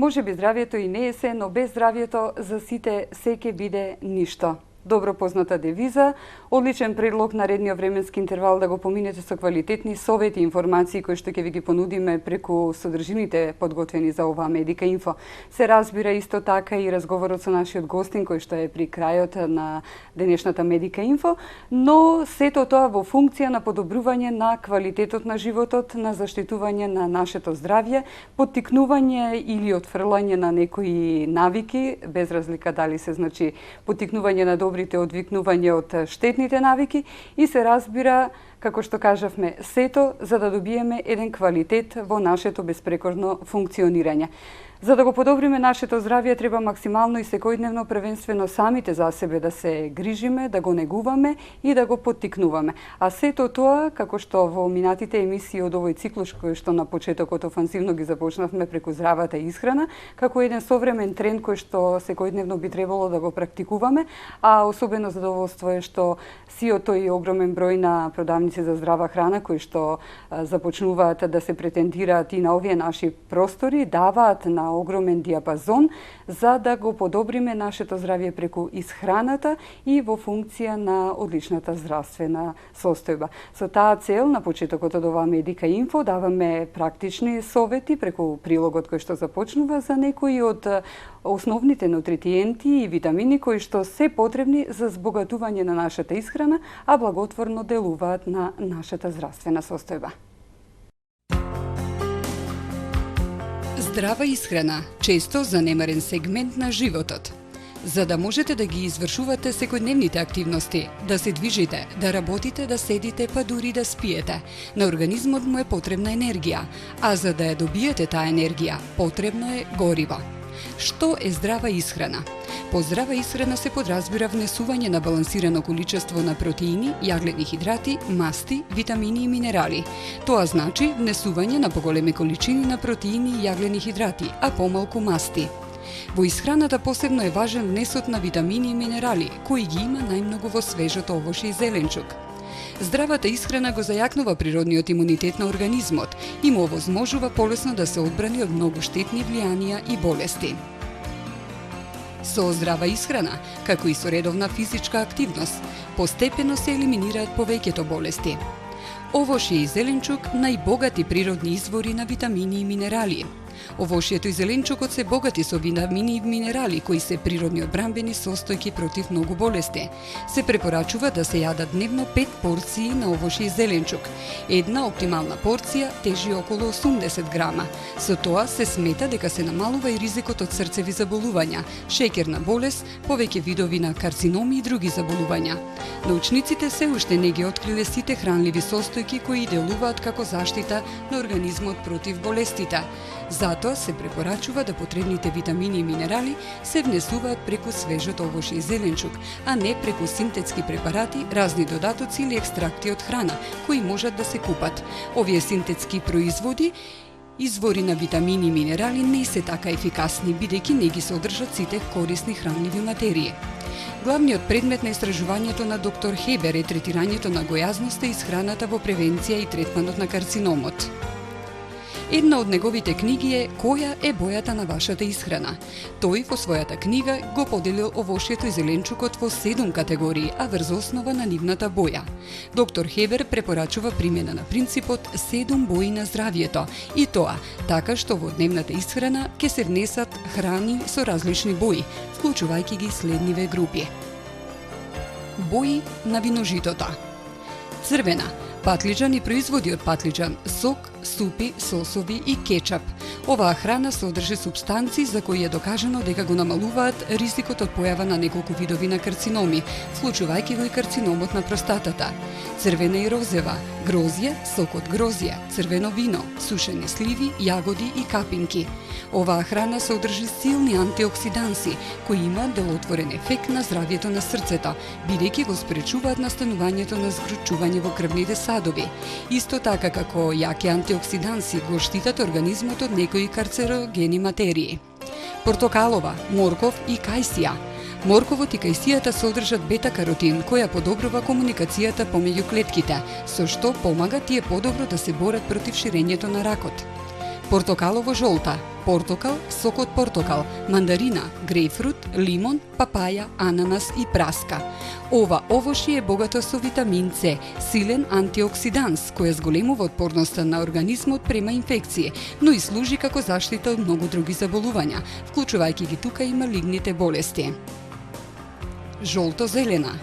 Може би здравието и не е се, но без здравието за сите се ќе биде ништо. Добро позната девиза, одличен предлог на редниот временски интервал да го поминете со квалитетни совети и информации кои што ќе ви ги понудиме преку содржините подготвени за оваа Медика Инфо. Се разбира исто така и разговорот со нашиот гостин кој што е при крајот на денешната Медика Инфо, но сето тоа во функција на подобрување на квалитетот на животот, на заштитување на нашето здравје, поттикнување или отфрлање на некои навики, без разлика дали се значи поттикнување на добрите одвикнување од штетните навики и се разбира, како што кажавме, сето за да добиеме еден квалитет во нашето беспрекорно функционирање. За да го подобриме нашето здравје, треба максимално и секојдневно првенствено самите за себе да се грижиме, да го негуваме и да го поттикнуваме. А сето тоа, како што во минатите емисии од овој циклус, кој што на почетокот офанзивно ги започнавме преку здравата исхрана, како еден современ тренд кој што секојдневно би требало да го практикуваме, а особено задоволство е што сиот тој огромен број на продавници за здрава храна кои што започнуваат да се претендираат и на овие наши простори, даваат на огромен диапазон за да го подобриме нашето здравје преку исхраната и во функција на одличната здравствена состојба. Со таа цел, на почетокот од оваа Медика Инфо даваме практични совети преку прилогот кој што започнува за некои од основните нутриенти и витамини кои што се потребни за збогатување на нашата исхрана, а благотворно делуваат на нашата здравствена состојба. Здрава исхрана, често занемарен сегмент на животот. За да можете да ги извршувате секојдневните активности, да се движите, да работите, да седите, па дури да спиете, на организмот му е потребна енергија, а за да ја добиете таа енергија, потребно е гориво. Што е здрава исхрана? По здрава исхрана се подразбира внесување на балансирано количество на протеини, јаглени хидрати, масти, витамини и минерали. Тоа значи внесување на поголеми количини на протеини и јаглени хидрати, а помалку масти. Во исхраната посебно е важен внесот на витамини и минерали, кои ги има најмногу во свежото овошје и зеленчук. Здравата исхрана го зајакнува природниот имунитет на организмот и му овозможува полесно да се одбрани од многу штетни влијанија и болести. Со здрава исхрана, како и со редовна физичка активност, постепено се елиминираат повеќето болести. Овошје и зеленчук најбогати природни извори на витамини и минерали. Овошјето и зеленчукот се богати со витамини и минерали кои се природни одбранбени состојки против многу болести. Се препорачува да се јадат дневно 5 порции на овошје и зеленчук. Една оптимална порција тежи околу 80 грама. Со тоа се смета дека се намалува и ризикот од срцеви заболувања, шеќерна болест, повеќе видови на карциноми и други заболувања. Научниците се уште не ги откриле сите хранливи состојки кои делуваат како заштита на организмот против болестите. Затоа се препорачува да потребните витамини и минерали се внесуваат преку свежото овошје и зеленчук, а не преку синтетски препарати, разни додатоци или екстракти од храна, кои можат да се купат. Овие синтетски производи извори на витамини и минерали не се така ефикасни, бидејќи не ги содржат сите корисни хранливи материи. Главниот предмет на истражувањето на доктор Хебер е третирањето на гојазноста и исхраната во превенција и третманот на карциномот. Една од неговите книги е "Која е бојата на вашата исхрана?" Тој во својата книга го поделил овошјето и зеленчукот во 7 категории, а врз основа на нивната боја. Доктор Хебер препорачува примена на принципот 7 бои на здравјето, и тоа така што во дневната исхрана ќе се внесат храни со различни бои, вклучувајќи ги следниве групи. Бои на виножитото. Црвена – патлиџан и производи од патлиџан, сок, супи, сосови и кетчап. Оваа храна содржи супстанции за кои е докажано дека го намалуваат ризикот од појава на неколку видови на карциноми, вклучувајќи го и карциномот на простатата. Црвена и розева, грозје, сок од грозје, црвено вино, сушени сливи, јагоди и капинки. Оваа храна содржи силни антиоксиданси, кои имаат делотворен ефект на здравјето на срцето, бидејќи го спречуваат настанувањето на згрчување во крвните садови. Исто така како јаки антиоксиданси го штитат организмот од некои карцерогени материи. Портокалова, морков и кајсија. Морковот и кајсијата содржат бета-каротин, која подобрува комуникацијата помеѓу клетките, со што помага тие подобро да се борат против ширењето на ракот. портокалово жолта, портокал, сок од портокал, мандарина, грејпфрут, лимон, папаја, ананас и праска. Ова овошје е богато со витамин С, силен антиоксиданс, кој зголемува отпорноста на организмот према инфекcije, но и служи како заштита од многу други заболувања, вклучувајќи ги тука и малигните болести. Жолто-зелена,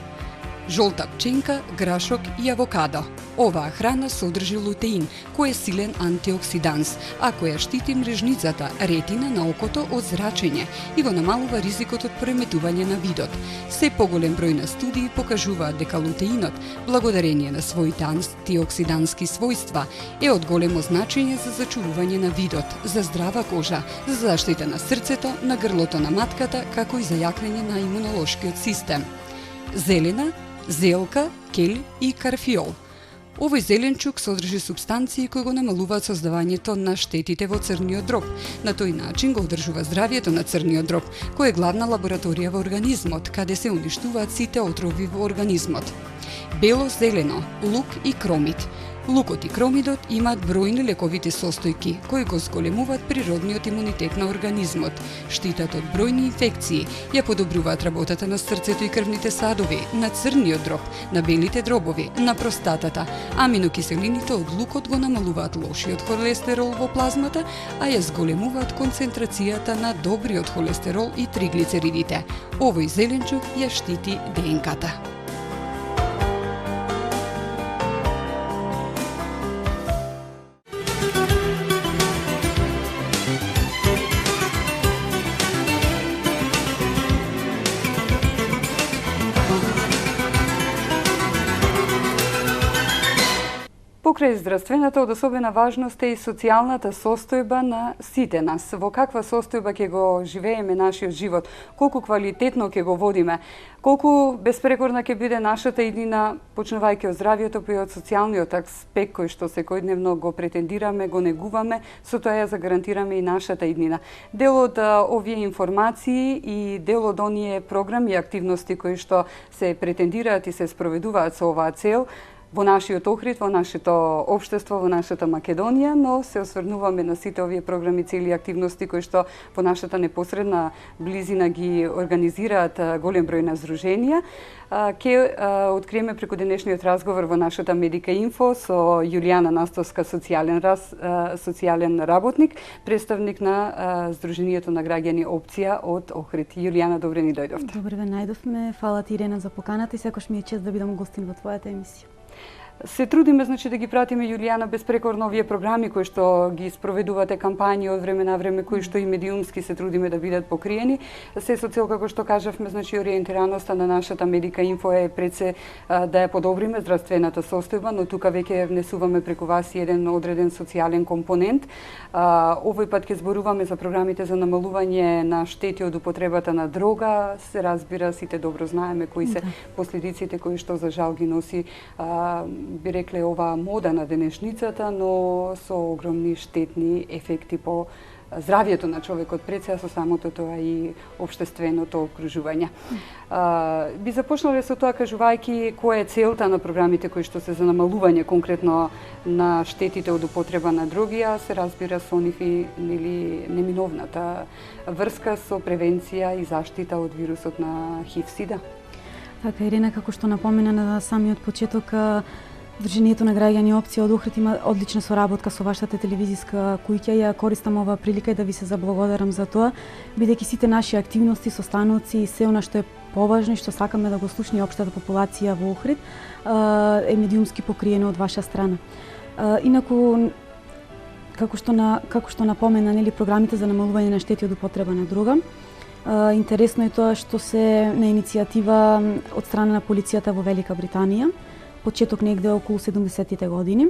жолта пченка, грашок и авокадо. Оваа храна содржи лутеин, кој е силен антиоксиданс, а која штити мрежницата, ретина на окото од зрачење и го намалува ризикот од пореметување на видот. Се поголем број на студии покажуваат дека лутеинот, благодарение на своите антиоксидански својства, е од големо значење за зачувување на видот, за здрава кожа, за заштита на срцето, на грлото на матката, како и за јакнење на имунолошкиот систем. Зелена, зелка, кел и карфиол. Овој зеленчук содржи супстанции кои го намалуваат создавањето на штетите во црниот дроб. На тој начин го одржува здравието на црниот дроб, кој е главна лабораторија во организмот, каде се уништуваат сите отрови во организмот. Бело-зелено, лук и кромид. Лукот и кромидот имаат бројни лековити состојки, кои го зголемуваат природниот имунитет на организмот, штитат од бројни инфекции, ја подобруваат работата на срцето и крвните садови, на црниот дроб, на белите дробови, на простатата. Аминокиселините од лукот го намалуваат лошиот холестерол во плазмата, а ја зголемуваат концентрацијата на добриот холестерол и триглицеридите. Овој зеленчук ја штити ДНК-та. Покрај здравствената, од особена важност е и социјалната состојба на сите нас. Во каква состојба ќе го живееме нашиот живот, колку квалитетно ќе го водиме, колку безпрекорна ќе биде нашата иднина, почнувајќи од здравието, па и од социјалниот аспект кој што секојдневно го претендираме, го негуваме, со тоа ја загарантираме и нашата иднина. Дел од овие информации и дел од оние програми и активности кои што се претендираат и се спроведуваат со оваа цел, во нашиот Охрид, во нашето општество, во нашата Македонија, но се осврнуваме на сите овие програми, цели и активности кои што во нашата непосредна близина ги организираат голем број на здруженија. Ке откриеме преку денешниот разговор во нашата Медика Инфо со Јулијана Настовска, социјален работник, представник на Здруженијето на граѓани Опција од Охрид. Јулијана, добре ни дојдовте. Добре ве најдовме. Фала ти, Ирена, за поканата и секош ми е чест да бидам гостин во твојата емисија. Се трудиме, значи, да ги пратиме, Јулијана, безпрекорно овие програми кои што ги спроведувате, кампањи од време на време, кои што и медиумски се трудиме да бидат покриени. Се со цел, како што кажавме, значи, ориентираноста на нашата Медика Инфо е пред се да ја подобриме здравствената состојба, но тука веќе внесуваме преку вас еден одреден социјален компонент. Овој пат ќе зборуваме за програмите за намалување на штети од употребата на дрога. Се разбира, сите добро знаеме кои се последиците кои што за жал ги носи, би рекле, оваа мода на денешницата, но со огромни штетни ефекти по здравието на човекот пред се, со самото тоа и општественото окружување. Би започнале со тоа кажувајќи која е целта на програмите кои што се за намалување конкретно на штетите од употреба на дроги, а се разбира со нив и неминовната врска со превенција и заштита од вирусот на ХИВ-СИДА. Така, Ирена, како што напомена на самиот почеток, Здруженијето на граѓани Опција од Охрид има одлична соработка со вашата телевизиска куќа. Ја користам оваа прилика да ви се заблагодарам за тоа, бидејќи сите наши активности, состаноци и се она што е поважно и што сакаме да го слушне општата популација во Охрид е медиумски покриено од ваша страна. Инаку, како што напомена, нели, програмите за намалување на штети од употреба на дрога, интересно е тоа што се на иницијатива од страна на полицијата во Велика Британија, почеток негде околу 70-тите години,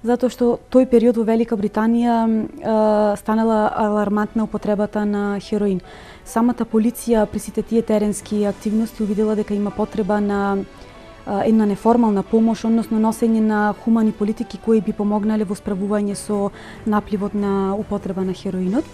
затоа што тој период во Велика Британија станала алармантна употребата на хероин. Самата полиција при сите тие теренски активности увидела дека има потреба на една неформална помош, односно носење на хумани политики кои би помогнале во справување со напливот на употреба на хероинот.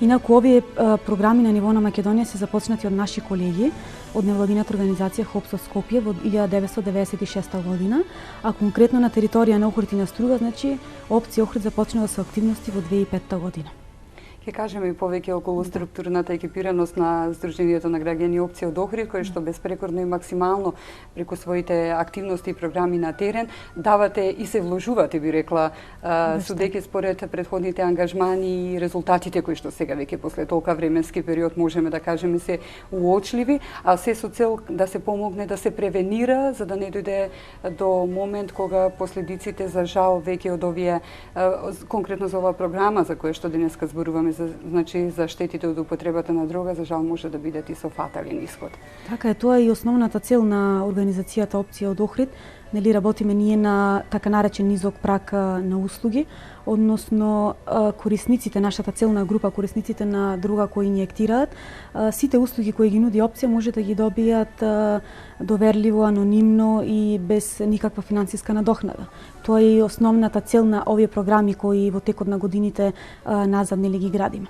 Инаку овие програми на ниво на Македонија се започнати од наши колеги од невладината организација Хопс од Скопје во 1996 година, а конкретно на територија на Охрид и на Струга, значи опција Охрид започнува со активности во 2005 година. Ке кажеме и повеќе околу структурната екипираност на Сдруженијето на граѓани опција од Охрид, кој што безпрекорно и максимално преку своите активности и програми на терен давате и се вложувате, би рекла, судејќи според претходните ангажмани и резултатите кои што сега веќе после толка временски период можеме да кажеме се уочливи, а се со цел да се помогне да се превенира, за да не дојде до момент кога последиците за жал веќе од овие конкретно за оваа програма за која што денеска зборуваме, значи за штетите од употребата на дрога, за жал може да бидат и со фатален исход. Така е, тоа е и основната цел на организацијата опција од Охрид. Нели работиме ние на така наречен низок праг на услуги, односно корисниците, нашата целна група, корисниците на дрога кои инјектираат, сите услуги кои ги нуди опција може да ги добијат доверливо, анонимно и без никаква финансиска надокнада. Тоа е и основната цел на овие програми кои во текот на годините назад нели ги градиме.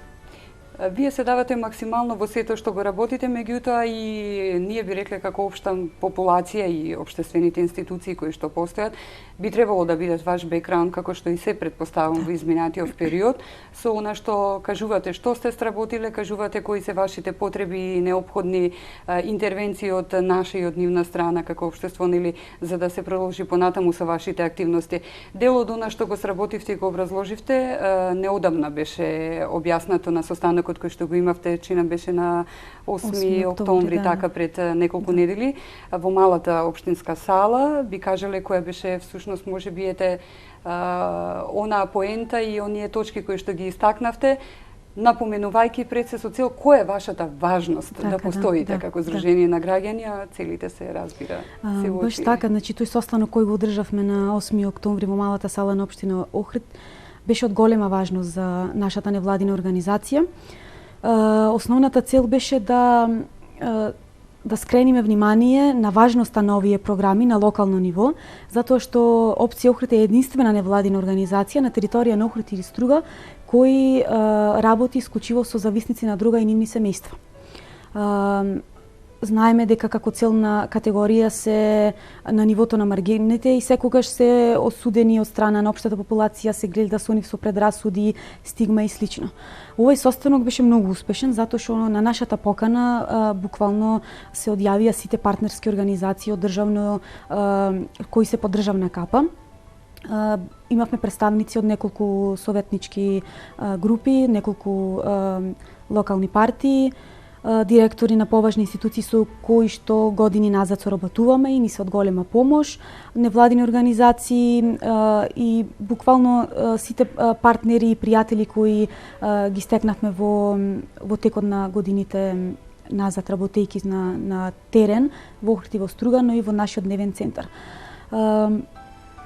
Вие се давате максимално во сето што го работите, меѓутоа и ние би рекле како општа популација и општествените институции кои што постојат, би требало да бидат ваш бекграунд, како што и се предпоставам во изминатиот период, со она што кажувате што сте сработиле, кажувате кои се вашите потреби и неопходни интервенции од наша и од нивна страна како општество, нели, за да се продолжи понатаму со вашите активности. Дел од она што го сработивте и го образложивте, неодамна беше објаснато на состанокот кој што го имавте, чина беше на 8 октомври, така пред неколку недели, во малата општинска сала. Би кажале која беше всушност можеби онаа поента и оние точки кои што ги истакнавте, напоменувајќи пред се со цел која е вашата важност да постоите како Сдружение на граѓани, а целите се разбира се уочи. Баш така, значи тој состанок кој го одржавме на 8 октомври во малата сала на општина Охрид беше од голема важност за нашата невладина организација. Основната цел беше да скрениме внимание на важноста на овие програми на локално ниво, затоа што опција Охрид е единствена невладина организација на територија на Охрид и Струга кој работи исклучиво со зависници на дрога и нивни семејства. Знаеме дека како целна категорија се на нивото на маргините и секогаш се осудени од страна на општата популација, се гледа со нив со предрасуди, стигма и слично. Овој состанок беше многу успешен затоа што на нашата покана буквално се одјавија сите партнерски организации од државно кои се под државна капа. Имавме представници од неколку советнички групи, неколку локални партии, директори на поважни институции со кои што години назад соработуваме и ни се од голема помош, невладини организации и буквално сите партнери и пријатели кои ги стекнавме во текот на годините назад работејќи на терен во Охрид и во Струга, но и во нашиот дневен центар.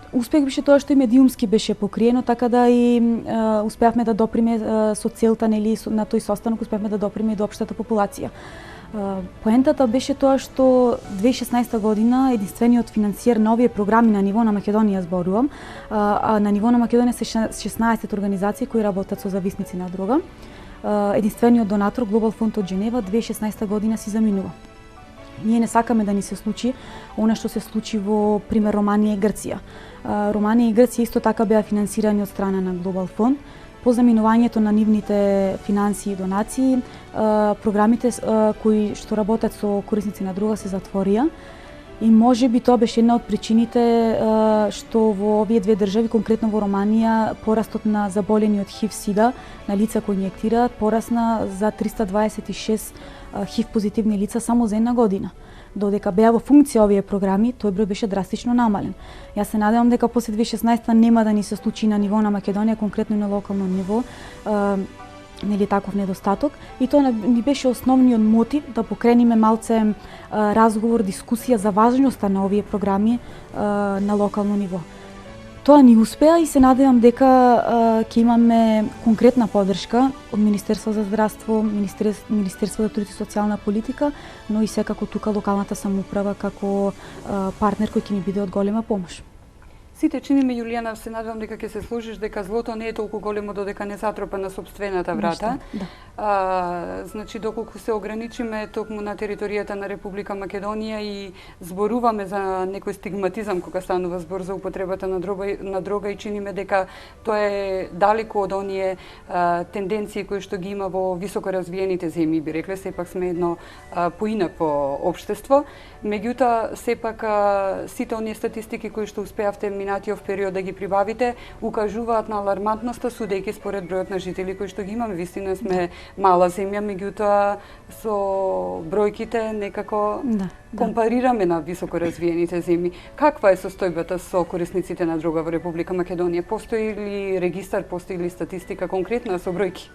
Успех беше тоа што и медиумски беше покриено, така да и успеавме да доприме со целта, нели, на тој состанок успеавме да доприме и до општата популација. Поентата беше тоа што 2016 година единствениот финансиер на овие програми на ниво на Македонија зборувам, а на ниво на Македонија се 16 организации кои работат со зависници на дрога. Единствениот донатор Глобал фонд од Женева 2016 година си заминува. Ние не сакаме да ни се случи она што се случи во пример Романија и Грција. Романија и Грција исто така беа финансирани од страна на Глобал фонд. По заминувањето на нивните финансии и донации, програмите кои што работат со корисници на дрога се затворија. И можеби тоа беше една од причините што во овие две држави, конкретно во Романија, порастот на заболени од ХИВ-СИДА на лица кои инјектираат порасна за 326 ХИВ позитивни лица само за една година. Додека беа во функција овие програми, тој број беше драстично намален. Јас се надевам дека после 2016 нема да ни се случи на ниво на Македонија, конкретно на локално ниво, нели таков недостаток, и тоа ни беше основниот мотив да покрениме малце разговор, дискусија за важноста на овие програми на локално ниво. Тоа ни успеа и се надевам дека ќе имаме конкретна поддршка од Министерство за здравство, Министерство за труд и социјална политика, но и секако тука локалната самоуправа како партнер кој ќе ни биде од голема помош. Сите чиниме, Јулијана, се надевам дека ќе се сложиш дека злото не е толку големо додека не затропа на сопствената врата. Да. Значи, доколку се ограничиме токму на територијата на Република Македонија и зборуваме за некој стигматизам кога станува збор за употребата на дрога и чиниме дека тоа е далеко од оние тенденции кои што ги има во високо развиените земји, би рекле, сепак сме едно поинакво општество. Меѓутоа, сепак сите оние статистики кои што успеавте минатиот период да ги прибавите, укажуваат на алармантноста, судејќи според бројот на жители кои што ги имаме. Вистина сме мала земја, меѓутоа со бројките некако компарираме на високо развиените земји. Каква е состојбата со корисниците на дрога во Република Македонија? Постои ли регистар, постои ли статистика конкретна со бројки?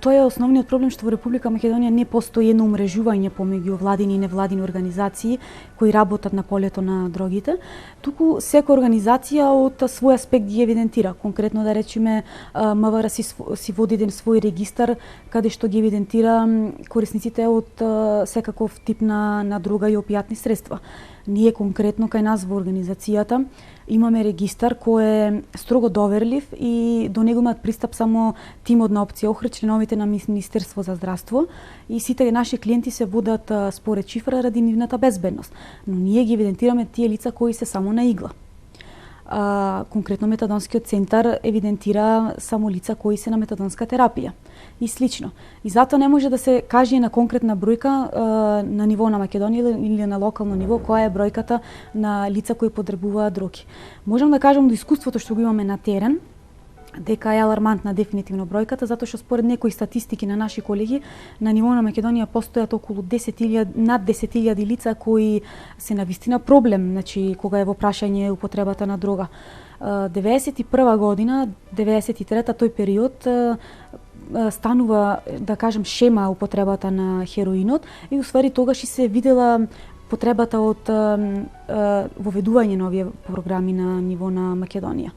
Тоа е основниот проблем што во Република Македонија не постои едно умрежување помеѓу владини и невладини организации кои работат на полето на дрогите, туку секоја организација од свој аспект ги евидентира. Конкретно да речеме, МВР си води еден свој регистар каде што ги евидентира корисниците од секаков тип на дрога и опијатни средства. Ние конкретно кај нас во организацијата имаме регистар кој е строго доверлив и до него имаат пристап само тимот на опција Охрид, членовите на Министерство за здравство и сите наши клиенти се водат според шифра ради нивната безбедност. Но ние ги евидентираме тие лица кои се само на игла. Конкретно метадонскиот центар евидентира само лица кои се на метадонска терапија и слично. И затоа не може да се каже на конкретна бројка на ниво на Македонија или на локално ниво која е бројката на лица кои потребуваат дроги. Можам да кажам до искуството што го имаме на терен, дека е алармантна дефинитивно бројката, затоа што според некои статистики на наши колеги, на ниво на Македонија постојат околу 10.000, над 10.000 лица кои се навистина проблем, значи кога е во прашање употребата на дрога. 91 година, 93-та, тој период станува, да кажем, шема употребата на хероинот и усвари тогаш и се видела потребата од воведување на овие програми на ниво на Македонија.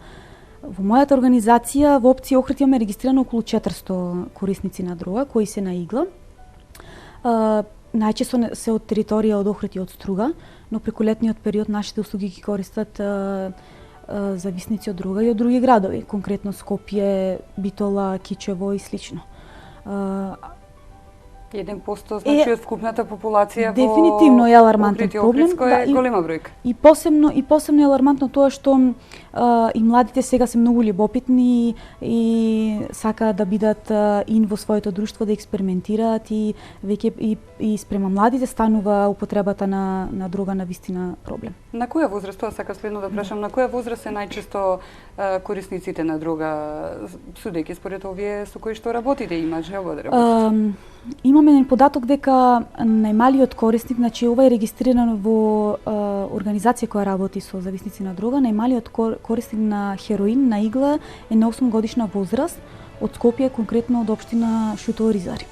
Во мојата организација во опција Охрид имаме регистрирано околу 400 корисници на дрога кои се на игла. Најчесто се од територија од Охрид и од Струга, но преку летниот период нашите услуги ги користат зависници од дрога и од други градови, конкретно Скопје, Битола, Кичево и слично. 1% значи од вкупната популација дефинитивно е алармантен проблем, е голема бројка. И посебно е алармантно тоа што и младите сега се многу љубопитни и сакаат да бидат ин во своето друштво, да експериментираат и веќе и спрема младите станува употребата на дрога на вистина проблем. На која возраст, тоа сакам следно да прашам, на која возраст се најчесто корисниците на дрога, судејќи според овие со кои што работите, имаат желба да работите? Имаме еден податок дека најмалиот корисник, значи ова е регистрирано во организација која работи со зависници на дрога, најмалиот корисник на хероин на игла е на 8 годишна возраст од Скопје, конкретно од општина Шутово Ризари.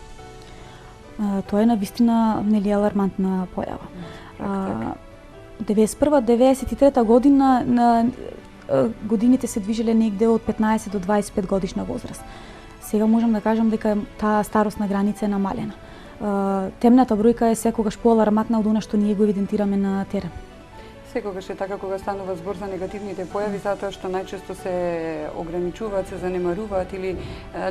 Тоа е навистина нели алармантна појава. 91-93 година годините се движеле негде од 15 до 25 годишна возраст. Сега можам да кажам дека таа старосна граница е намалена. Темната бројка е секогаш поалармантна од она што ние го евидентираме на терен. Секогаш е така кога станува збор за негативните појави, затоа што најчесто се ограничуваат, се занемаруваат или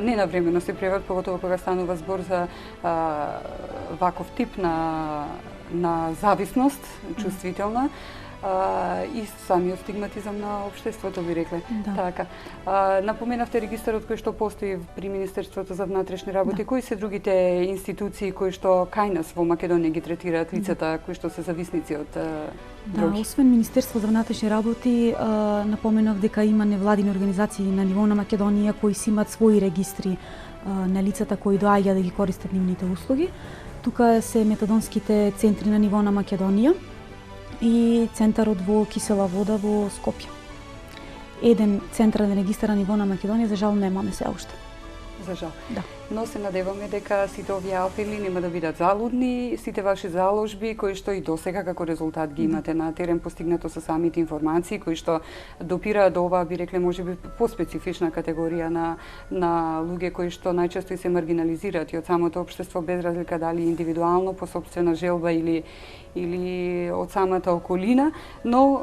ненавремено се пријават, поготово кога станува збор за ваков тип на зависност, чувствителна, и самиот стигматизам на општеството, би рекле. Да. Така. Напоменавте регистарот кој што постои при Министерството за внатрешни работи. Да. Кои се другите институции кои што кај нас во Македонија ги третираат лицата кои што се зависници од дроги? Да, освен Министерство за внатрешни работи, напоменав дека има невладини организации на ниво на Македонија кои си имаат своји регистри на лицата кои доаѓаат да ги користат нивните услуги. Тука се метадонските центри на ниво на Македонија и центарот во Кисела вода во Скопје. Еден централен регистар на ниво на Македонија, за жал немаме се уште. За жал. Да. но се надеваме дека сите овие апели нема да бидат залудни, сите ваши заложби кои што и досега како резултат ги имате на терен постигнато со самите информации кои што допираат до оваа, би рекле, можеби поспецифична категорија на луѓе кои што најчесто и се маргинализираат и од самото општество, без разлика дали индивидуално по сопствена желба или од самата околина, но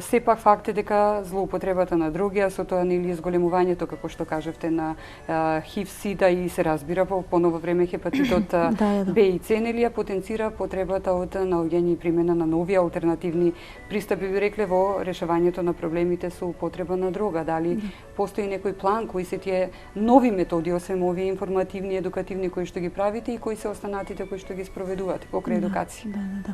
сепак факт е дека злоупотребата на дроги, а со тоа нели изголемувањето, како што кажавте, на ХИВ, СИДА и се разбира по ново време хепатитот Б и С, нели ја потенцира потребата од наоѓање и примена на нови алтернативни пристапи, би рекле, во решавањето на проблемите со употреба на дрога. Дали постои некој план, кои се тие нови методи, освен овие информативни, едукативни кои што ги правите и кои се останатите кои што ги спроведувате покрај едукација?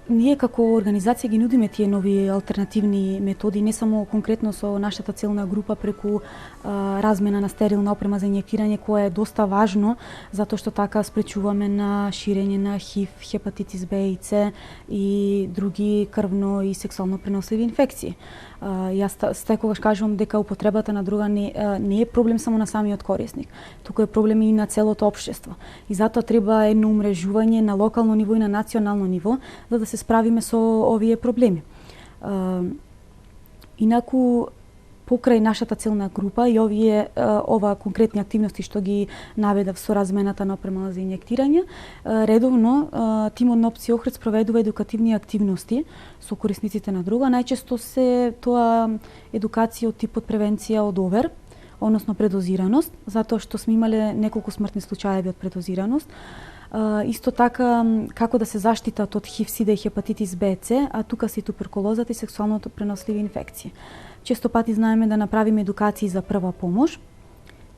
Ние како организација ги нудиме тие нови алтернативни методи, не само конкретно со нашата целна група преку размена на стерилна опрема за инјектирање, кое е доста важно, затоа што така спречуваме на ширење на ХИВ, хепатитис Б и С и други крвно и сексуално преносливи инфекции. Јас секогаш кажувам дека употребата на дрога не е проблем само на самиот корисник, туку е проблем и на целото општество. И затоа треба едно умрежување на локално ниво и на национално ниво за да се справиме со овие проблеми. Инаку, покрај нашата целна група и ова конкретни активности што ги наведав со размената на опрема за инјектирање, редовно тимот на Опција Охрид спроведува едукативни активности со корисниците на дрога. Најчесто се тоа едукација од типот превенција од овер, односно предозираност, затоа што сме имале неколку смртни случаи од предозираност. Исто така, како да се заштитат од ХИВ, СИДА и хепатитис Б, С, а тука се и туберкулозата и сексуалното преносливи инфекции. Често пати знаеме да направиме едукации за прва помош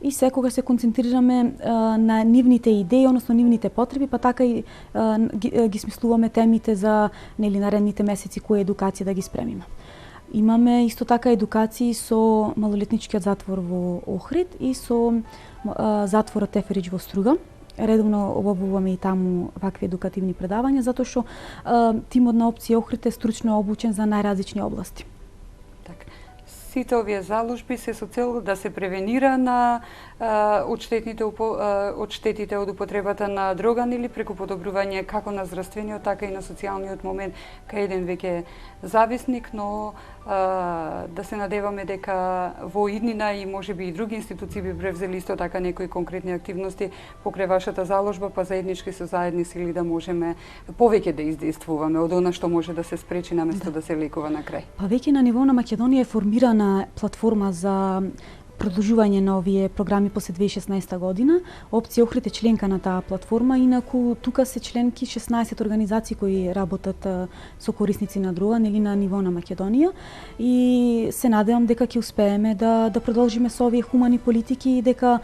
и секогаш се концентрираме на нивните идеи, односно нивните потреби, па така и ги смислуваме темите за наредните месеци кои едукација да ги спремиме. Имаме исто така едукации со малолетничкиот затвор во Охрид и со затворот Теферич во Струга. Редовно обавуваме и таму вакви едукативни предавања, затоа што тимот на Опција Охрид е стручно обучен за најразлични области. Сите овие заложби се со цел да се превенира на одштетите од употребата на дрога или преку подобрување како на здравствениот, така и на социјалниот момент кај еден веќе зависник, но да се надеваме дека во иднина и можеби и други институции би превзели исто така некои конкретни активности покрај вашата заложба, па заеднички со заедни сили да можеме повеќе да издействуваме од она што може да се спречи наместо да се лекува на крај. Па веќе на ниво на Македонија е формирана платформа за продолжување на овие програми после 2016 година. Опција Охрид е членка на таа платформа, инаку тука се членки 16 организации кои работат со корисници на дрога нели на ниво на Македонија и се надевам дека ќе успееме да продолжиме со овие хумани политики и дека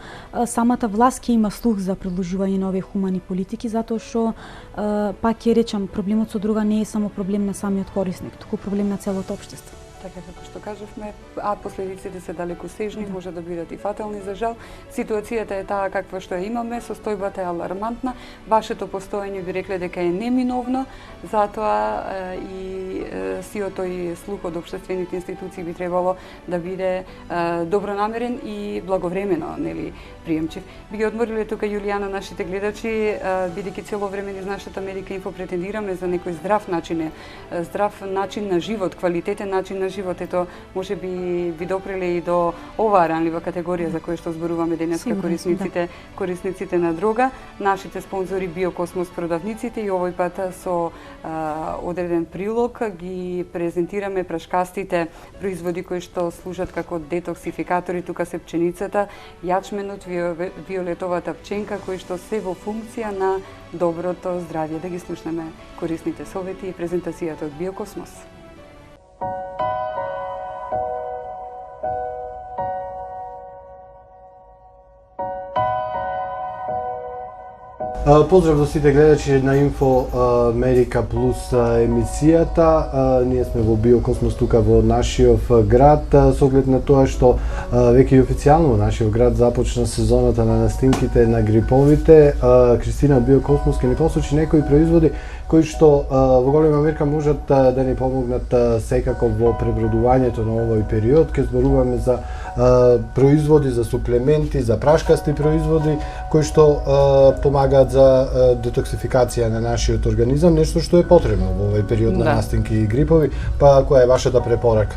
самата власт ќе има слух за продолжување на овие хумани политики, затоа што пак ќе речам, проблемот со дрога не е само проблем на самиот корисник, туку проблем на целото општество. Така како што кажавме, а последиците се далекосежни, може да бидат и фатални за жал. Ситуацијата е таа каква што ја имаме, состојбата е алармантна, вашето постоење би рекле дека е неминовно, затоа и сиот тој слух од општествените институции би требало да биде добронамерен и благовремено, нели, приемчив. Би ги одмориле тука Јулијана нашите гледачи, бидејќи цело време низ нашата Медика Инфо претендираме за некој здрав начин на живот, квалитетен начин на живот. Ето, може би ви допреле и до оваа ранлива категорија за која што зборуваме денеска корисниците на дрога. Нашите спонзори Биокосмос продавниците и овој пат со одреден прилог ги презентираме прашкастите производи кои што служат како детоксификатори. Тука се пченицата, јачменот, виолетовата пченка кои што се во функција на доброто здравје. Да ги слушнеме корисните совети и презентацијата од Биокосмос. Поздрав до сите гледачи на Инфо Америка Плюс емисијата. Ние сме во Биокосмос тука во нашиот град, со оглед на тоа што веќе и официјално во нашиот град започна сезоната на настинките на гриповите. Кристина од Биокосмос ќе ни посочи некои производи кои што во голема мерка можат да ни помогнат секако во пребродувањето на овој период. Ке зборуваме за производи, за суплементи, за прашкасти производи кои што помагаат за детоксификација на нашиот организам, нешто што е потребно во овој период на настинки и грипови. Па која е вашата препорака?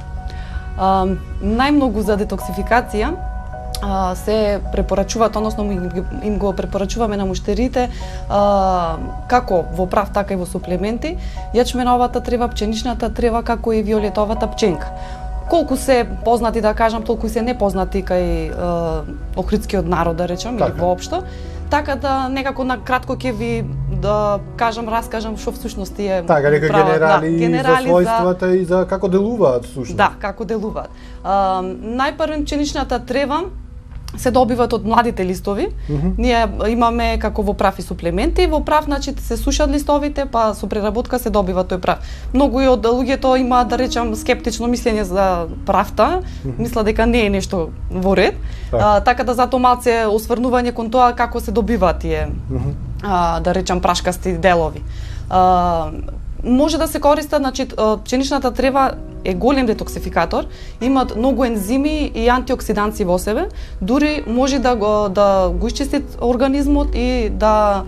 Најмногу за детоксификација се препорачуваат, односно им го препорачуваме на муштерите како во прав, така и во суплементи, јачменовата трева, пченичната трева, како и виолетовата пченка. Колку се познати, да кажам, толку и се непознати кај охридскиот народ, да речем, или воопшто. Така да некако на кратко ќе ви да кажам, раскажам што всушност е така, нека генерали за својствата и за како делуваат всушност. Да, како делуваат. Најпрво пченичната трева се добиваат од младите листови. Ние имаме како во прав и суплементи, во прав значи се сушат листовите, па со преработка се добива тој прав. Многу и од луѓето има, да речам, скептично мислење за правта, мисла дека не е нешто во ред. Така да затоа малце осврнување кон тоа како се добиваат тие да речам прашкасти делови. Може да се користат, значи пченичната трева е голем детоксификатор, имаат многу ензими и антиоксиданци во себе, дури може да го исчисти организмот и да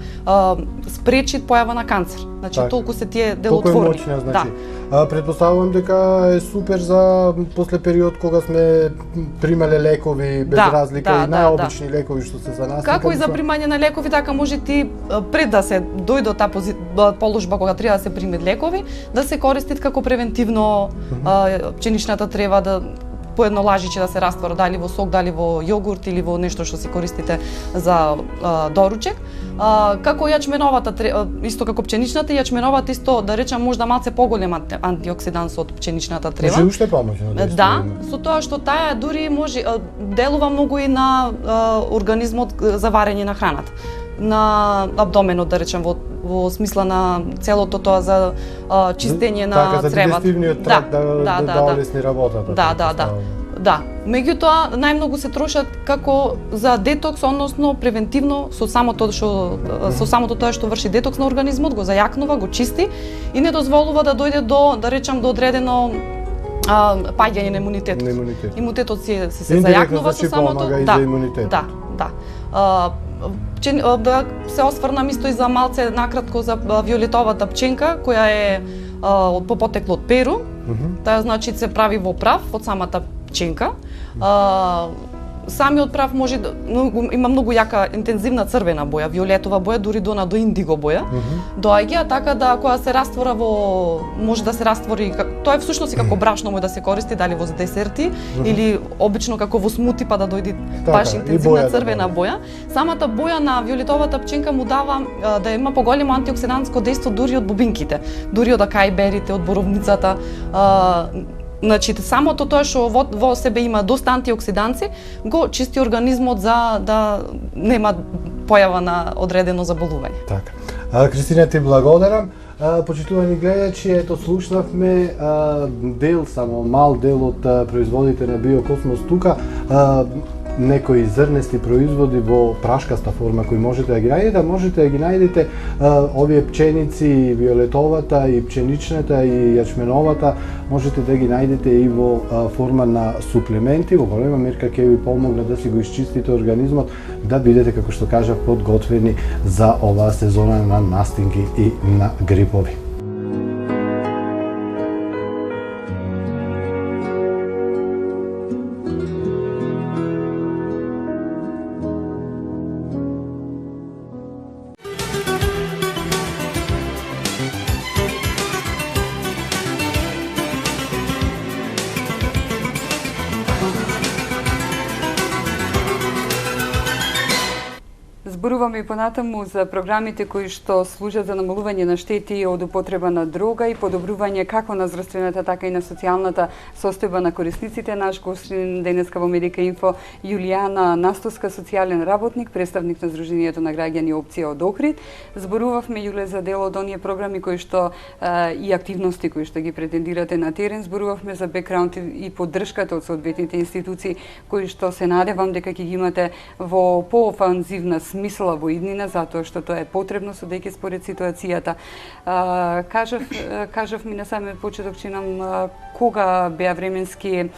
спречи појава на канцер. Значи толку се тие делотворни. Колку е моќна, значи. Предпоставувам дека е супер за после период кога сме примале лекови без разлика и најобични лекови што се за нас. Како и за примање на лекови, така може ти пред да се дојде таа положба кога треба да се примат лекови, да се користат како превентивно пченичната трева да по едно лажиче да се раствора, дали во сок, дали во јогурт или во нешто што се користите за доручек. Како јачменовата трева, исто како пченичната, јачменовата исто, да речам, можда малце поголем антиоксиданс од пченичната трева. Може уште помоќно да да, со тоа што таа дури може делува многу и на организмот за варење на храната, на абдоменот, да речем, во смисла на целото тоа за чистење на цревата. Така, за дигестивниот тракт да олесни работата. Да. Меѓутоа, најмногу се трошат како за детокс, односно превентивно со самото тоа што врши детокс на организмот, го зајакнува, го чисти и не дозволува да дојде до, да речем, до одредено паѓање на имунитетот. Имунитетот се зајакнува со самото. Да. Да се осврнам исто и за малце накратко за виолетовата пченка, која е по потекло од Перу. Таа значи се прави во прав од самата пченка. Самиот прав може има многу јака интензивна црвена боја, виолетова боја, дури до индиго боја. Доаѓа така да кога се раствора може да се раствори, тоа е всушност и како брашно може да се користи дали во десерти или обично како во смути па да дојде баш интензивна црвена боја. Самата боја на виолетовата пченка му дава да има поголемо антиоксидантско дејство дури од бубинките, дури од акајберите, од боровницата. Значи, самото тоа што во себе има доста антиоксиданци, го чисти организмот за да нема појава на одредено заболување. Така. Кристина, ти благодарам. Почитувани гледачи, ето слушнавме само мал дел од производите на Биокосмос тука. Некои зрнести производи во прашкаста форма кои можете да ги најдете, овие пченици, виолетовата и пченичната и јачменовата, можете да ги најдете и во форма на суплементи, во голема мерка ќе ви помогне да си го исчистите организмот, да бидете, како што кажав, подготвени за оваа сезона на настинки и на грипови. Зборуваме и понатаму за програмите кои што служат за намалување на штети од употреба на дрога и подобрување како на здравствената, така и на социјалната состојба на корисниците. Наш гостин денеска во Медика Инфо Јулијана Настоска, социјален работник, представник на Сдруженијето на граѓани Опција од Охрид. Зборувавме, Јуле, за дел од оние програми кои што и активности кои што ги претендирате на терен. Зборувавме за бекграунд и поддршката од соодветните институции кои што се надевам дека ќе ги имате во поофанзивна смисла во иднина, затоа што тоа е потребно, судејќи според ситуацијата. Кажав ми на самиот почеток, чинам, кога беа временски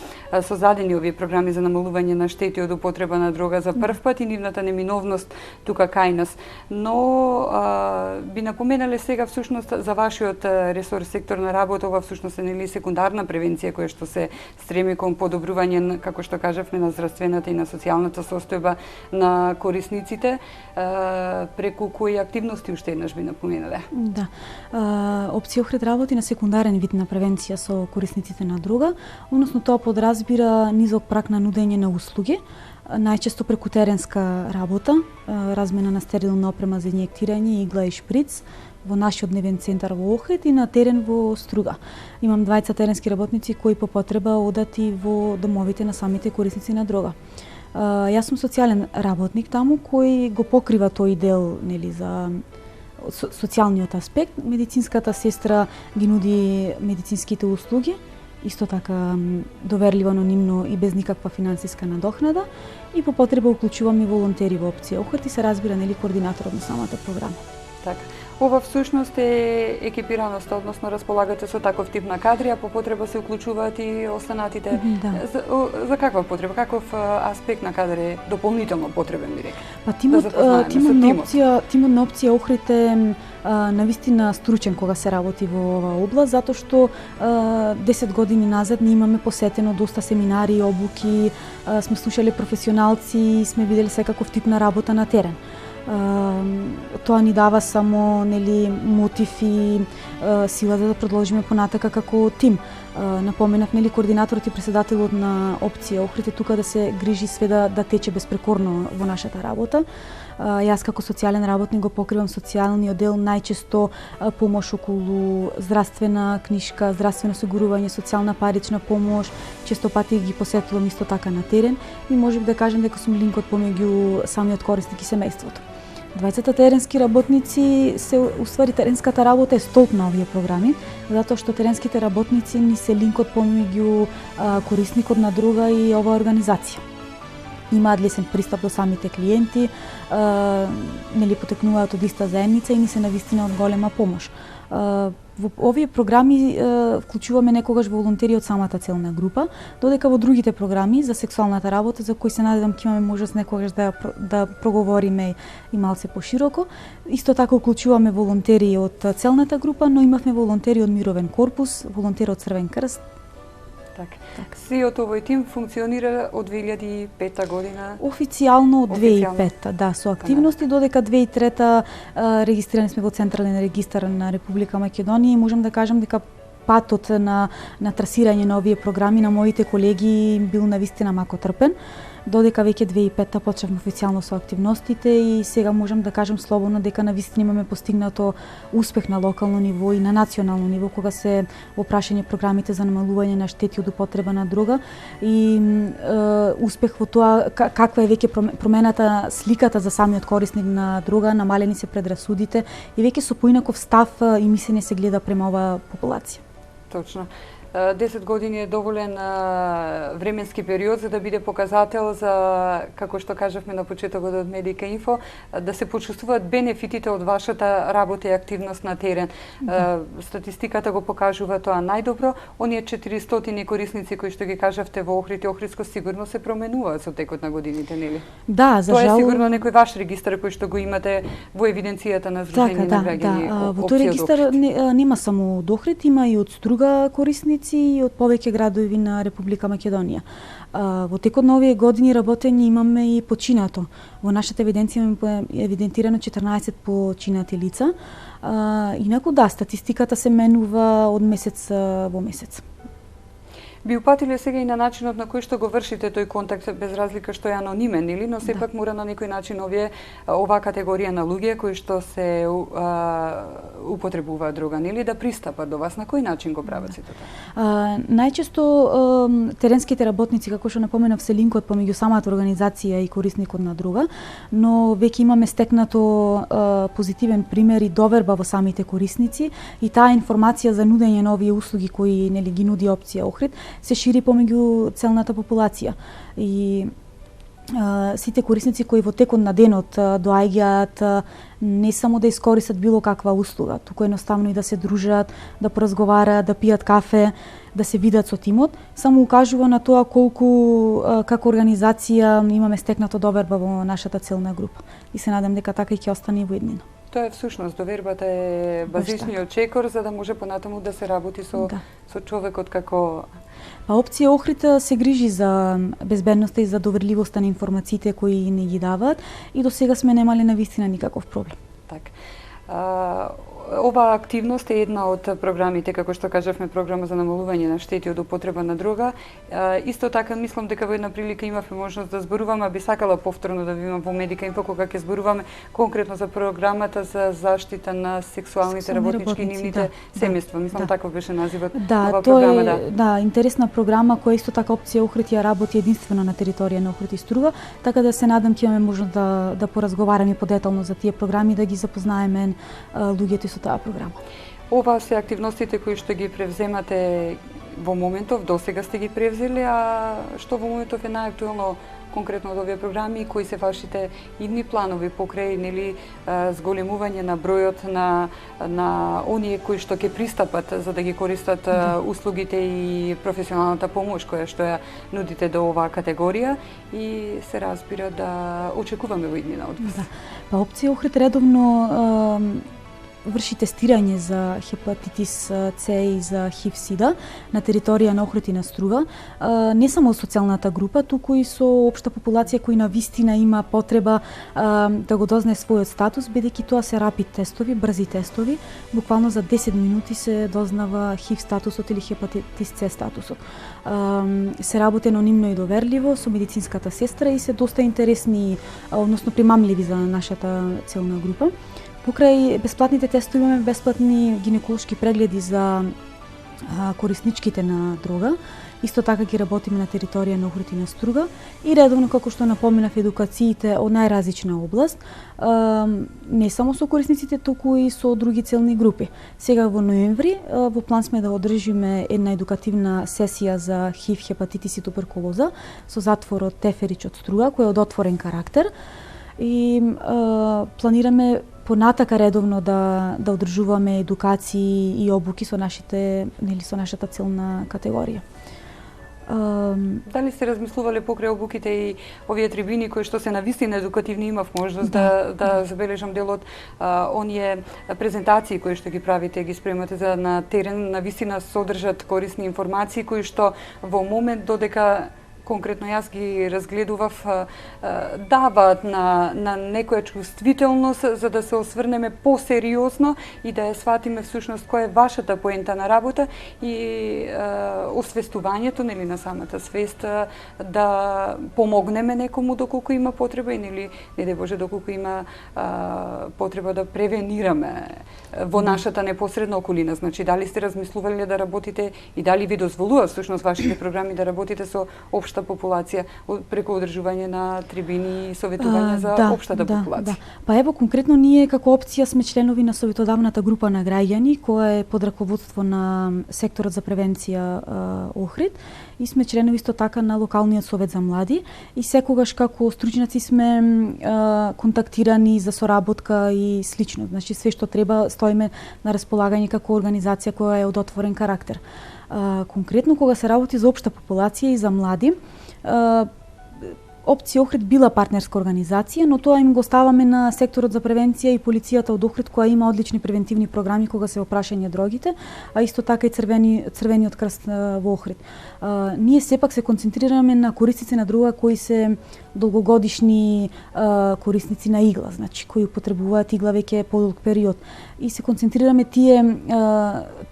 создадени овие програми за намалување на штети од употреба на дрога за прв пат и нивната неминовност тука кај нас. Но би напоменале сега всушност за вашиот ресор, сектор на работа, ова всушност е нели секундарна превенција која што се стреми кон подобрување, како што кажавме, на здравствената и на социјалната состојба на корисниците. Преку кои активности уште еднаш би напоменале? Да. Опција Охрид работи на секундарен вид на превенција со корисниците на дрога, односно тоа подразбира низок праг на нудење на услуги, најчесто преку теренска работа, размена на стерилна опрема за инјектирање, игла и шприц, во нашиот дневен центар во Охрид и на терен во Струга. Имам 20 теренски работници кои по потреба одат и во домовите на самите корисници на дрога. Јас сум социјален работник таму кој го покрива тој дел, нели, за социјалниот аспект. Медицинската сестра ги нуди медицинските услуги, исто така доверливо, анонимно и без никаква финансиска надокнада, и по потреба уклучуваме волонтери во Опција Охрид и се разбира, нели, координаторот на самата програма. Така. Ова всушност е екипираност, односно располагате со таков тип на кадри, а по потреба се уклучуваат и останатите. Да. За каква потреба, каков аспект на кадар е дополнително потребен, би рекла? Па тимот на Опција Охрид е навистина стручен кога се работи во оваа област, затоа што 10 години назад ние имаме посетено доста семинари, обуки, сме слушале професионалци, сме виделе секаков тип на работа на терен. Тоа ни дава само, нели, мотив и сила да продолжиме понатака како тим. Напоменав, нели, координаторот и претседателот на Опција Охрид е тука да се грижи све да тече безпрекорно во нашата работа. Јас како социјален работник го покривам социјалниот дел, најчесто помош околу здравствена книшка, здравствено осигурување, социјална парична помош, често пати ги посетувам исто така на терен и можев да кажем дека сум линкот помеѓу самиот корисник и семејството. 20 теренски работници уствари теренската работа е столб на овие програми, затоа што теренските работници ни се линкот помеѓу корисникот на дрога и оваа организација. Имаат лесен пристап до самите клиенти, нели, потекнуваат од иста заедница и ни се навистина од голема помош. Во овие програми вклучуваме некогаш волонтери од самата целна група, додека во другите програми за сексуалната работа, за кои се надевам ќе имаме можност некогаш да проговориме и малце пошироко, исто така вклучуваме волонтери од целната група, но имавме волонтери од Мировен корпус, волонтери од Црвен крст. Так. Сиот овој тим функционира од 2005 година? Официјално од 2005, да, со активности, додека 2003 регистрирани сме во Централен регистар на Република Македонија и можам да кажам дека патот на трасирање на овие програми на моите колеги бил навистина мако трпен, додека веќе 2005 почнавме официјално со активностите и сега можам да кажам слободно дека навистина имаме постигнато успех на локално ниво и на национално ниво кога се во прашање програмите за намалување на штети од употреба на дрога и успех во тоа каква е веќе промената сликата за самиот корисник на дрога, намалени се предрасудите и веќе со поинаков став и мислење се гледа према оваа популација. Точно. 10 години е доволен временски период за да биде показател за, како што кажавме на почетокот од Медика Инфо, да се почувствуваат бенефитите од вашата работа и активност на терен. Статистиката го покажува тоа најдобро. Оние 400 корисници кои што ги кажавте во Охрид и Охридско сигурно се променуваат со текот на годините, нели? Да, за жал. Тоа е сигурно некој ваш регистар кој што го имате во евиденцијата на Сдружение на граѓани. Да, во тој регистар нема само од Охрид, има и од Струга корисници и од повеќе градови на Република Македонија. Во текот на овие години работење имаме и починато. Во нашата евиденција имаме евидентирано 14 починати лица. Инаку да, статистиката се менува од месец во месец. би упатиле сега и на начинот на кој што го вршите тој контакт, без разлика што е анонимен, или, но сепак мора на некој начин оваа категорија на луѓе кои што се употребуваат дрога, нели, да пристапат до вас. На кој начин го прават сите тоа? Најчесто теренските работници, како што напоменав, се линкот помеѓу самата организација и корисникот на дрога, но веќе имаме стекнато позитивен пример и доверба во самите корисници и таа информација за нудење на овие услуги кои, нели, ги нуди опција Охрид се шири помеѓу целната популација. И сите корисници кои во текот на денот доаѓаат не само да искористат било каква услуга, туку едноставно и да се дружат, да поразговараат, да пијат кафе, да се видат со тимот, само укажува на тоа колку како организација имаме стекнато доверба во нашата целна група. И се надам дека така и ќе остане во иднина. Тоа е всушност, довербата е базисниот чекор за да може понатаму да се работи со човекот како... Опција Охрид се грижи за безбедноста и за доверливоста на информациите кои не ги даваат и до сега сме немале навистина никаков проблем. Так. Оваа активност е една од програмите, како што кажавме, програма за намалување на штети од употреба на дрога. Исто така мислам дека во една прилика имавме можност да зборуваме, а би сакала повторно да ви имам во Медика Инфо кога ќе зборуваме конкретно за програмата за заштита на сексуалните работнички и нивните семејства. Мислам таков беше називот оваа програма, Да, интересна програма која исто така опција Охрид ја работи единствено на територија на Охрид и Струга, така да се надам ќе имаме можност да поразговараме подетално за тие програми, да ги запознаеме луѓето со таа програма. Ова се активностите кои што ги превземате во моментов, досега сте ги превзели, а што во моментов е најактуелно конкретно од овие програми, кои се вашите идни планови покрај, нели, зголемување на бројот на оние кои што ќе пристапат за да ги користат услугите и професионалната помош која што ја нудите до оваа категорија и се разбира да очекуваме во иднина од вас. Па опција Охрид редовно врши тестирање за хепатитис С и за ХИВ-СИДА на територија на Охрид и на Струга, не само социјалната група, туку и со општа популација кој на вистина има потреба да го дознае својот статус, бидејќи тоа се рапид тестови, брзи тестови, буквално за 10 минути се дознава ХИВ статусот или хепатитис С статусот. Се работи анонимно и доверливо со медицинската сестра и се доста интересни, односно примамливи за нашата целна група. Покрај бесплатните тестови имаме бесплатни гинеколошки прегледи за корисничките на дрога. Исто така ги работиме на територија на Охрид и на Струга и редовно, како што напоменав, едукациите од најразлична област, не само со корисниците, туку и со други целни групи. Сега во ноември во план сме да одржиме една едукативна сесија за ХИВ, хепатитис и туберкулоза со затворот Теферич од Струга, кој е од отворен карактер. И планираме понатака редовно да одржуваме едукации и обуки со нашата целна категорија. Дали сте размислувале покрај обуките и овие трибини кои што се навистина едукативни, имав можност да забележам дел од оние презентации кои што ги правите, ги спремате за на терен, навистина содржат корисни информации кои што во момент додека конкретно јас ги разгледував, даваат на некоја чувствителност за да се осврнеме посериозно и да ја сватиме всушност која е вашата поента на работа и освестувањето, нели, на самата свест да помогнеме некому доколку има потреба и нели, не дај Боже, доколку има потреба да превенираме во нашата непосредна околина. Значи, дали сте размислувале да работите и дали ви дозволува всушност вашите програми да работите со општа популација преку одржување на трибини и советување за општата популација? Па ево, конкретно ние како опција сме членови на советодавната група на граѓани, која е под раководство на секторот за превенција Охрид, и сме членови исто така на локалниот совет за млади и секогаш како стручњаци сме контактирани за соработка и слично. Значи све што треба стоиме на располагање како организација која е од отворен карактер. Конкретно кога се работи за општа популација и за млади, Опција Охрид била партнерска организација, но тоа им го ставаме на секторот за превенција и полицијата од Охрид, која има одлични превентивни програми кога се опрашање дрогите, а исто така и црвениот крст во Охрид. Ние сепак се концентрираме на корисници на дрога кои се долгогодишни корисници на игла, значи кои употребуваат игла веќе подолг период. И се концентрираме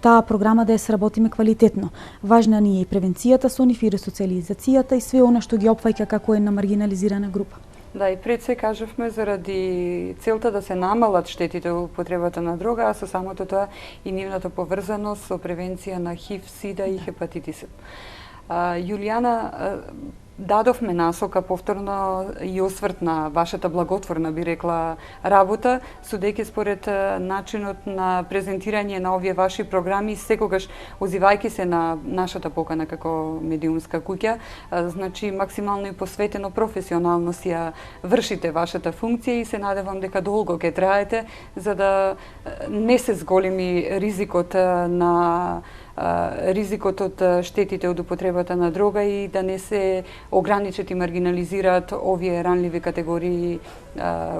таа програма да ја сработиме квалитетно. Важна ни е и превенцијата со нив, и ресоциализацијата и све она што ги опфаќа како една маргинализирана група. Да, и пред се кажавме заради целта да се намалат штетите од употребата на дрога, а со самото тоа и нивната поврзаност со превенција на ХИВ, СИДА и хепатитис. Јулијана, дадовме насока повторно и осврт на вашата благотворна, би рекла, работа, судејќи според начинот на презентирање на овие ваши програми, секогаш озивајќи се на нашата покана како медиумска куќа, значи максимално и посветено професионално си ја вршите вашата функција и се надевам дека долго ќе траете за да не се зголеми ризикот од штетите од употребата на дрога и да не се ограничат и маргинализираат овие ранливи категории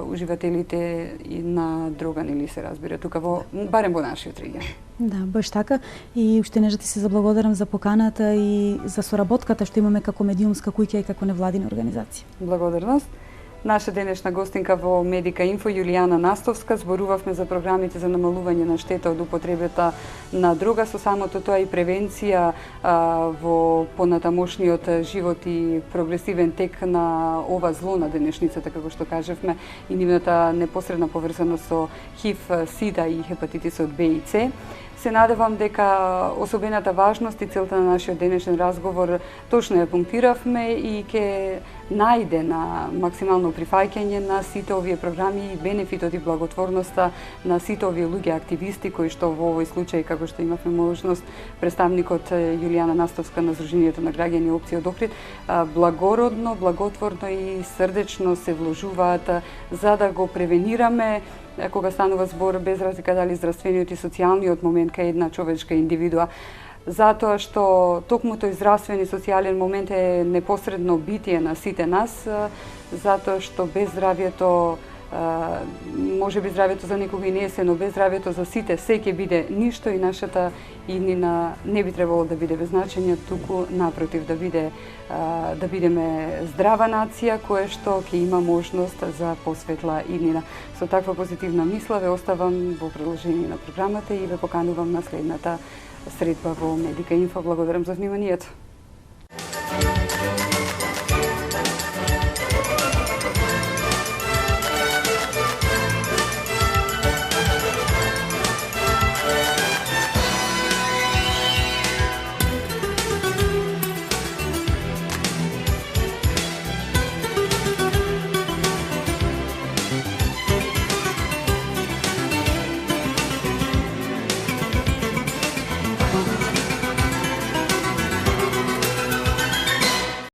уживателите на дрога, нели се разбира, тука барем во нашиот регион. Да, баш така. И уште нежа ти се заблагодарам за поканата и за соработката што имаме како медиумска куќа и како невладина организација. Благодарност. Наша денешна гостинка во Медика Инфо, Јулијана Настовска, зборувавме за програмите за намалување на штета од употребата на дрога, со самото тоа и превенција во понатамошниот живот и прогресивен тек на ова зло на денешницата, како што кажевме, и нивната непосредна поврзаност со ХИВ, СИДА и хепатитисот Б и С. Се надевам дека особената важност и целта на нашиот денешен разговор точно ја пунктиравме и ќе најде на максимално прифаќање на сите овие програми и бенефитот и благотворноста на сите овие луѓе активисти кои што во овој случај, како што имавме можност, представникот Јулијана Настовска на Сдруженијето на граѓани Опција од Охрид, благородно, благотворно и срдечно се вложуваат за да го превенираме кога станува збор без разлика дали здравствениот и социјалниот момент кај една човечка индивидуа. Затоа што токму тој здравствен и социјален момент е непосредно битие на сите нас, затоа што без здравјето, може би здравјето за некога и не е се, но без здравјето за сите се ќе биде ништо и нашата иднина не би требало да биде без значење, туку напротив да бидеме здрава нација која што ќе има можност за посветла иднина. Со таква позитивна мисла ве оставам во продолжение на програмата и ве поканувам на следната средба во Медика Инфо. Благодарам за вниманието.